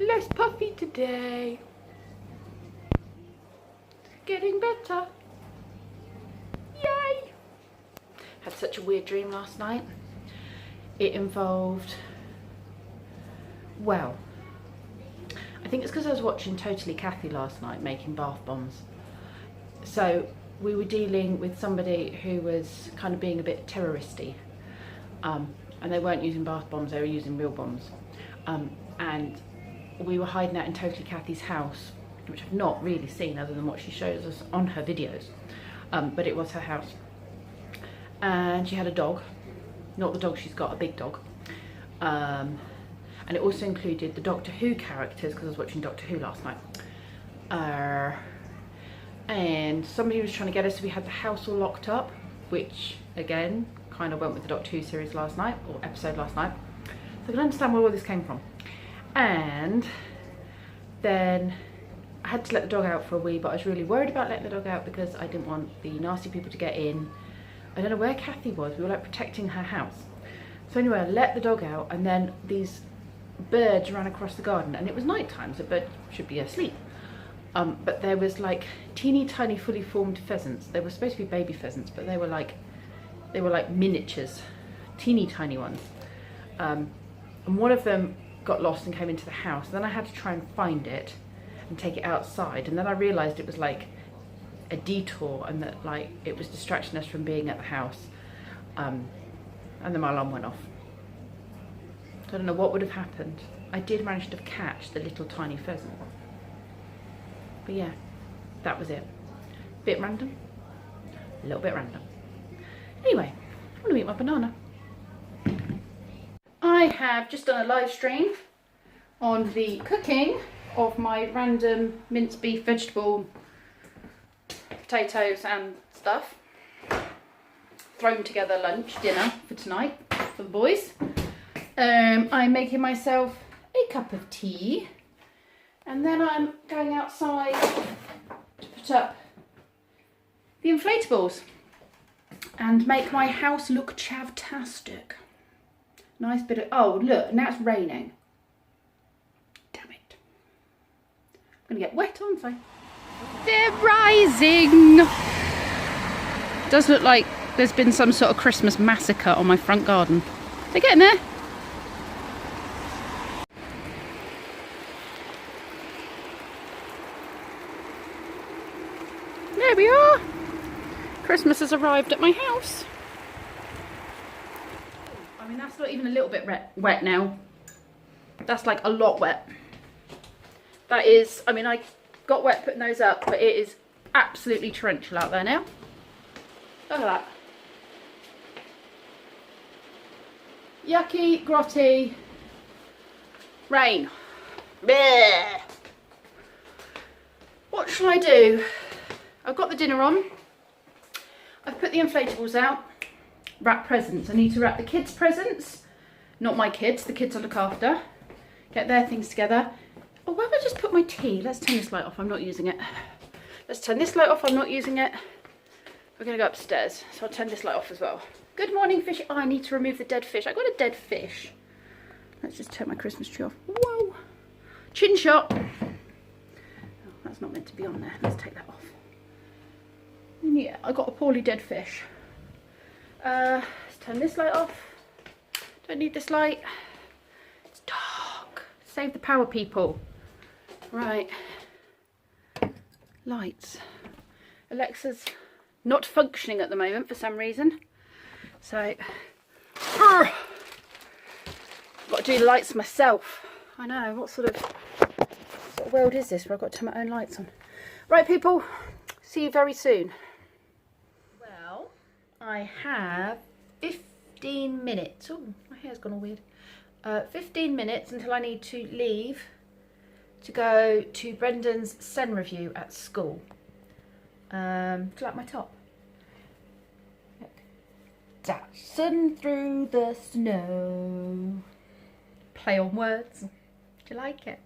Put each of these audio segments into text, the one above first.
Less puffy today. Getting better. Yay! Had such a weird dream last night. It involved, well, I think it's because I was watching Totally Kathy last night making bath bombs. So we were dealing with somebody who was kind of being a bit terroristy. And they weren't using bath bombs, they were using real bombs. And we were hiding out in Totally Kathy's house, which I've not really seen other than what she shows us on her videos. But it was her house. And she had a dog. Not the dog she's got, a big dog. And it also included the Doctor Who characters, because I was watching Doctor Who last night. And somebody was trying to get us, so we had the house all locked up, which again kind of went with the Doctor Who series last night, or episode last night. So I can understand where all this came from. And then I had to let the dog out for a wee, but I was really worried about letting the dog out because I didn't want the nasty people to get in. I don't know where Kathy was, we were like protecting her house. So anyway, I let the dog out, and then these birds ran across the garden, and it was night time, so birds should be asleep. But there was like teeny tiny fully formed pheasants. They were supposed to be baby pheasants, but they were like miniatures, teeny tiny ones. And one of them got lost and came into the house. Then I had to try and find it and take it outside, and then I realised it was like a detour, and that like it was distracting us from being at the house. And then my alarm went off. I don't know what would have happened. I did manage to catch the little tiny pheasant. But yeah, that was it. Bit random, a little bit random. Anyway, I'm gonna eat my banana. I have just done a live stream on the cooking of my random minced beef, vegetable, potatoes and stuff. Thrown together lunch, dinner for tonight for the boys. I'm making myself a cup of tea, and then I'm going outside to put up the inflatables and make my house look chavtastic. Nice bit of, oh look, now it's raining. Damn it. I'm gonna get wet, aren't I? They're rising. It does look like there's been some sort of Christmas massacre on my front garden. They're getting there. There we are. Christmas has arrived at my house. I mean, that's not even a little bit wet now. That's like a lot wet. That is, I mean, I got wet putting those up, but it is absolutely torrential out there now. Look at that. Yucky, grotty, rain. Bleh. What shall I do? I've got the dinner on. I've put the inflatables out. Wrap presents. I need to wrap the kids' presents. Not my kids, the kids I look after. Get their things together. Oh, why have I just put my tea? Let's turn this light off, I'm not using it. Let's turn this light off, I'm not using it. We're gonna go upstairs, so I'll turn this light off as well. Good morning, fish. Oh, I need to remove the dead fish. I got a dead fish. Let's just turn my Christmas tree off. Whoa. Chin shot. Oh, that's not meant to be on there. Let's take that off. Yeah, I got a poorly dead fish. Let's turn this light off. Don't need this light. It's dark. Save the power, people. Right. Lights. Alexa's not functioning at the moment for some reason. So, got to do the lights myself. I know, what sort of world is this where I've got to turn my own lights on? Right, people, see you very soon. Well, I have 15 minutes. Oh, my hair's gone all weird. 15 minutes until I need to leave to go to Brendan's SEN review at school. Fill out my top. Look. Dancing through the snow. Play on words. Do you like it?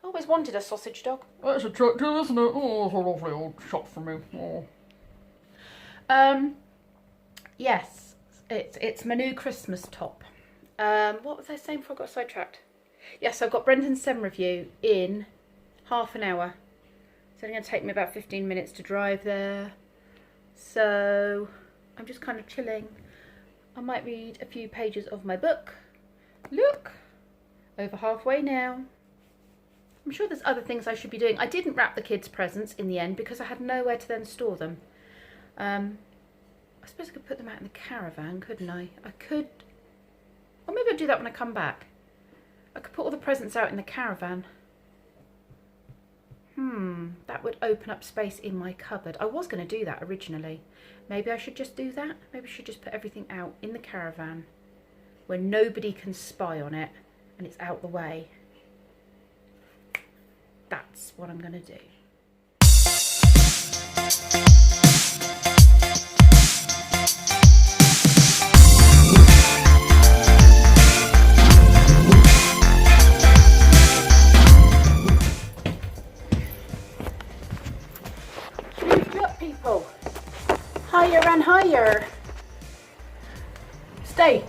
Always wanted a sausage dog. That's attractive, isn't it? Oh, it's a lovely old shot for me. Oh. Yes, it's my new Christmas top. What was I saying before I got sidetracked? Yes, I've got Brendan's SEM review in half an hour. It's only going to take me about 15 minutes to drive there. So I'm just kind of chilling. I might read a few pages of my book. Look, over halfway now. I'm sure there's other things I should be doing. I didn't wrap the kids' presents in the end because I had nowhere to then store them. I suppose I could put them out in the caravan, couldn't I? I could, or maybe I'll do that when I come back. I could put all the presents out in the caravan. That would open up space in my cupboard. I was going to do that originally. Maybe I should just do that. Maybe I should just put everything out in the caravan where nobody can spy on it and it's out the way. That's what I'm going to do. Higher and higher. Stay.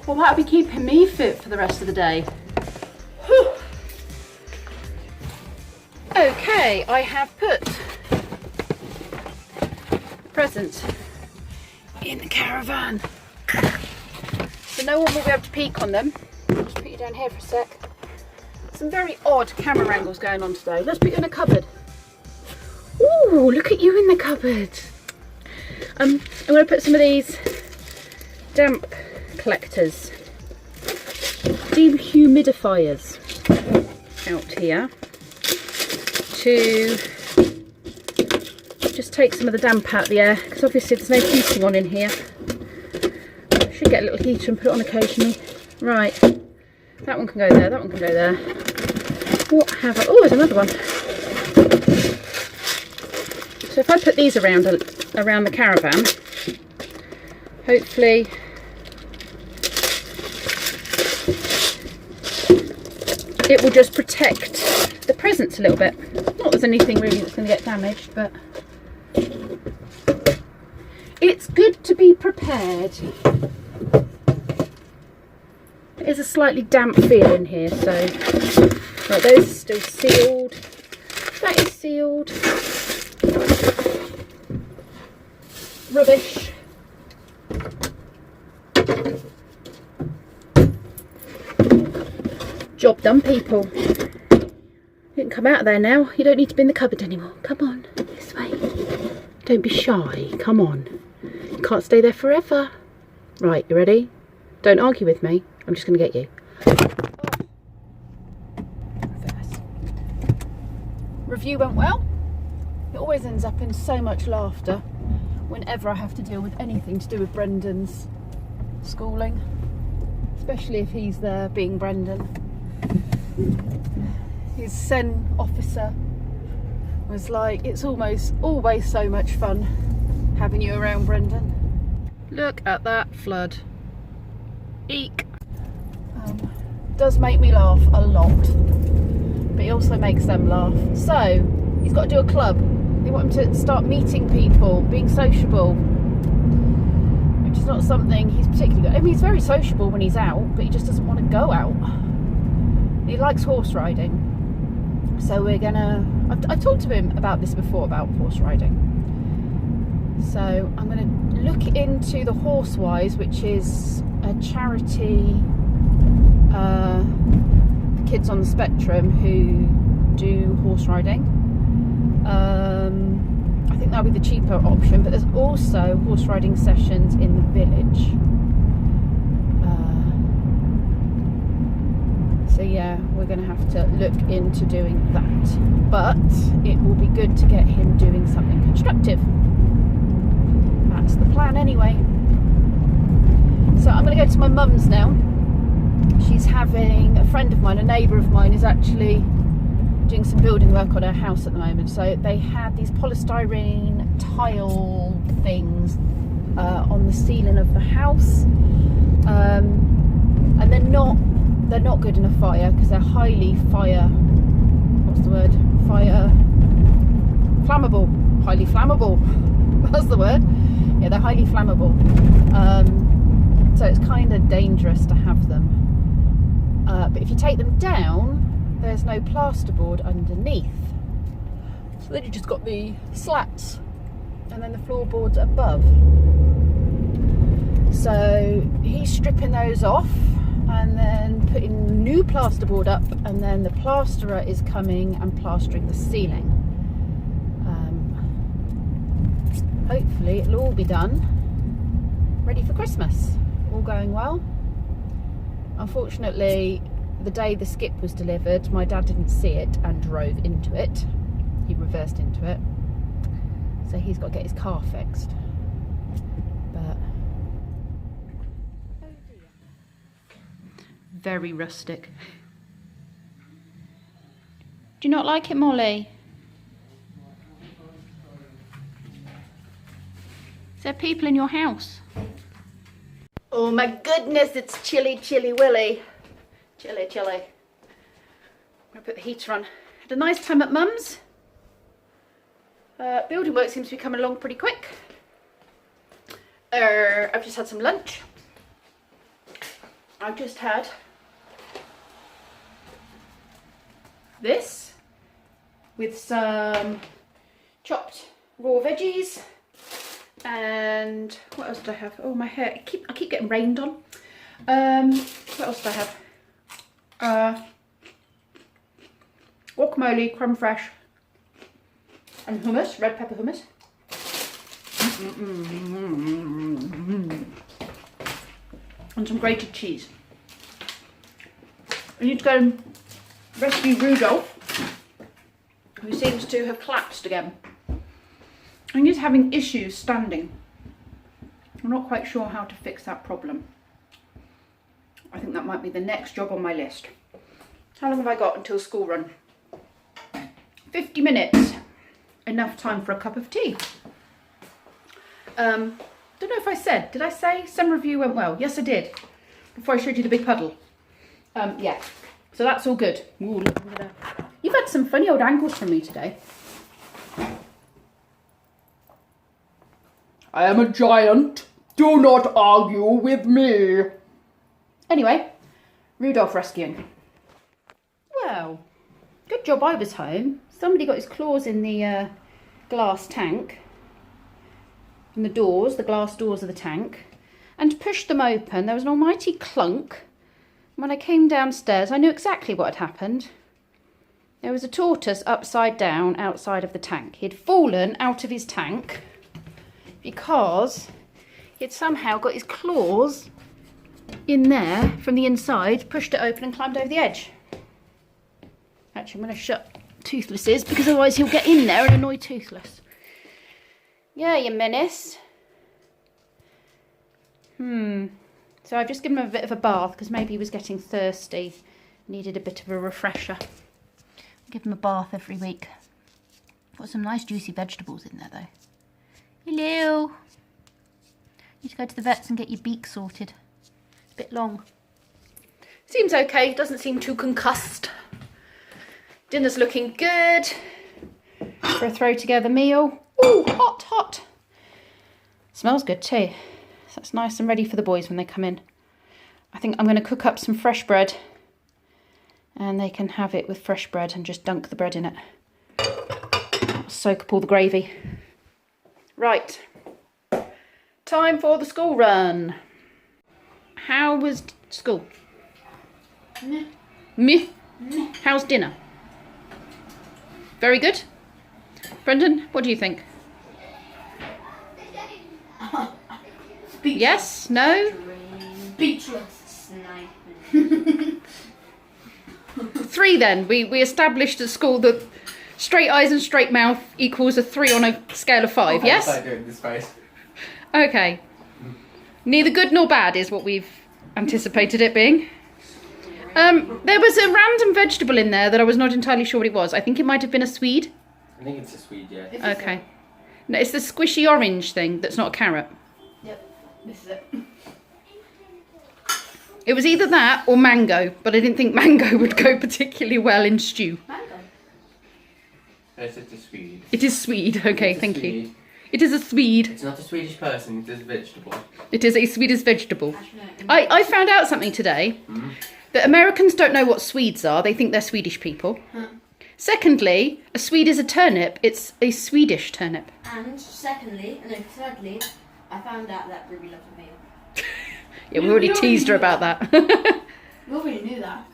Well, that'll be keeping me fit for the rest of the day. Whew. Okay, I have put the presents in the caravan. So no one will be able to peek on them. I'll just put you down here for a sec. Some very odd camera angles going on today. Let's put you in a cupboard. Ooh, look at you in the cupboard. I'm going to put some of these damp collectors, dehumidifiers out here to just take some of the damp out of the air, because obviously there's no heating on in here. Should get a little heater and put it on occasionally. Right, that one can go there, that one can go there. What have I, oh, there's another one. So if I put these around the caravan, hopefully it will just protect the presents a little bit. Not there's anything really that's going to get damaged, but it's good to be prepared. There's a slightly damp feel in here, so right, those are still sealed. That is sealed. Rubbish. Job done, people. You can come out of there now. You don't need to be in the cupboard anymore. Come on, this way. Don't be shy. Come on. You can't stay there forever. Right, you ready? Don't argue with me. I'm just going to get you. Review went well. It always ends up in so much laughter whenever I have to deal with anything to do with Brendan's schooling, especially if he's there being Brendan. His SEN officer was like, it's almost always so much fun having you around, Brendan. Look at that flood. Eek. Does make me laugh a lot, but he also makes them laugh. So he's got to do a club. They want him to start meeting people, being sociable, which is not something he's particularly good. I mean, he's very sociable when he's out, but he just doesn't want to go out. He likes horse riding, so we're gonna, I talked to him about this before, about horse riding. So I'm gonna look into the Horsewise, which is a charity for kids on the spectrum who do horse riding. I think that'll be the cheaper option, but there's also horse riding sessions in the village. So yeah, we're going to have to look into doing that. But it will be good to get him doing something constructive. That's the plan anyway. So I'm going to go to my mum's now. She's having, a friend of mine, a neighbour of mine, is actually doing some building work on her house at the moment. So they had these polystyrene tile things on the ceiling of the house, and they're not good in a fire because they're highly highly flammable. That's the word. Yeah, they're highly flammable. So it's kind of dangerous to have them. But if you take them down, there's no plasterboard underneath. So then you just got the slats and then the floorboards above. So he's stripping those off and then putting new plasterboard up, and then the plasterer is coming and plastering the ceiling. Hopefully it'll all be done, ready for Christmas, all going well. Unfortunately, the day the skip was delivered, my dad didn't see it and drove into it. He reversed into it, so he's got to get his car fixed. But oh dear. Very rustic. Do you not like it, Molly? Is there people in your house? Oh my goodness, it's chilly, chilly willy. Chilly, chilly. I'm going to put the heater on. Had a nice time at Mum's. Building work seems to be coming along pretty quick. I've just had some lunch. I've just had this with some chopped raw veggies. And what else did I have? Oh, my hair. I keep getting rained on. What else did I have? Guacamole, creme fraiche, and hummus, red pepper hummus. And some grated cheese. I need to go and rescue Rudolph, who seems to have collapsed again. I think he's having issues standing. I'm not quite sure how to fix that problem. I think that might be the next job on my list. How long have I got until school run? 50 minutes. Enough time for a cup of tea. Don't know if I said, did I say summer review went well? Yes, I did. Before I showed you the big puddle. Yeah, so that's all good. Ooh, you've had some funny old angles from me today. I am a giant. Do not argue with me. Anyway, Rudolph rescuing. Well, good job I was home. Somebody got his claws in the glass tank, in the doors, the glass doors of the tank, and pushed them open. There was an almighty clunk. When I came downstairs, I knew exactly what had happened. There was a tortoise upside down outside of the tank. He'd fallen out of his tank because he'd somehow got his claws in there from the inside, pushed it open and climbed over the edge. Actually, I'm going to shut Toothless is because otherwise he'll get in there and annoy Toothless. Yeah, you menace. So I've just given him a bit of a bath because maybe he was getting thirsty, needed a bit of a refresher. Give him a bath every week. Got some nice juicy vegetables in there though. Hello. Need to go to the vets and get your beak sorted. It's a bit long. Seems okay, doesn't seem too concussed. Dinner's looking good for a throw together meal. Ooh, hot, hot. Smells good too. So that's nice and ready for the boys when they come in. I think I'm going to cook up some fresh bread and they can have it with fresh bread and just dunk the bread in it. Soak up all the gravy. Right, time for the school run. How was school? Meh. Meh? Meh. How's dinner? Very good. Brendan, what do you think? Yes? No? Speechless. 3 then. We established at school that straight eyes and straight mouth equals a 3 on a scale of 5, yes? I do this face. Okay. Neither good nor bad is what we've anticipated it being. There was a random vegetable in there that I was not entirely sure what it was. I think it might have been a swede. I think it's a Swede, yeah. Okay. No, it's the squishy orange thing that's not a carrot. Yep, this is it. It was either that or mango, but I didn't think mango would go particularly well in stew. Mango. It's a Swede. It is swede. Okay, It's a thank you. Swede. It is a swede. It's not a Swedish person, it is a vegetable. It is a Swedish vegetable. Actually, no, I found out something today. That Americans don't know what Swedes are. They think they're Swedish people. Secondly, a Swede is a turnip. It's a Swedish turnip. And thirdly, I found out that Ruby loves a meal. Yeah, we already teased her about that. We already knew that.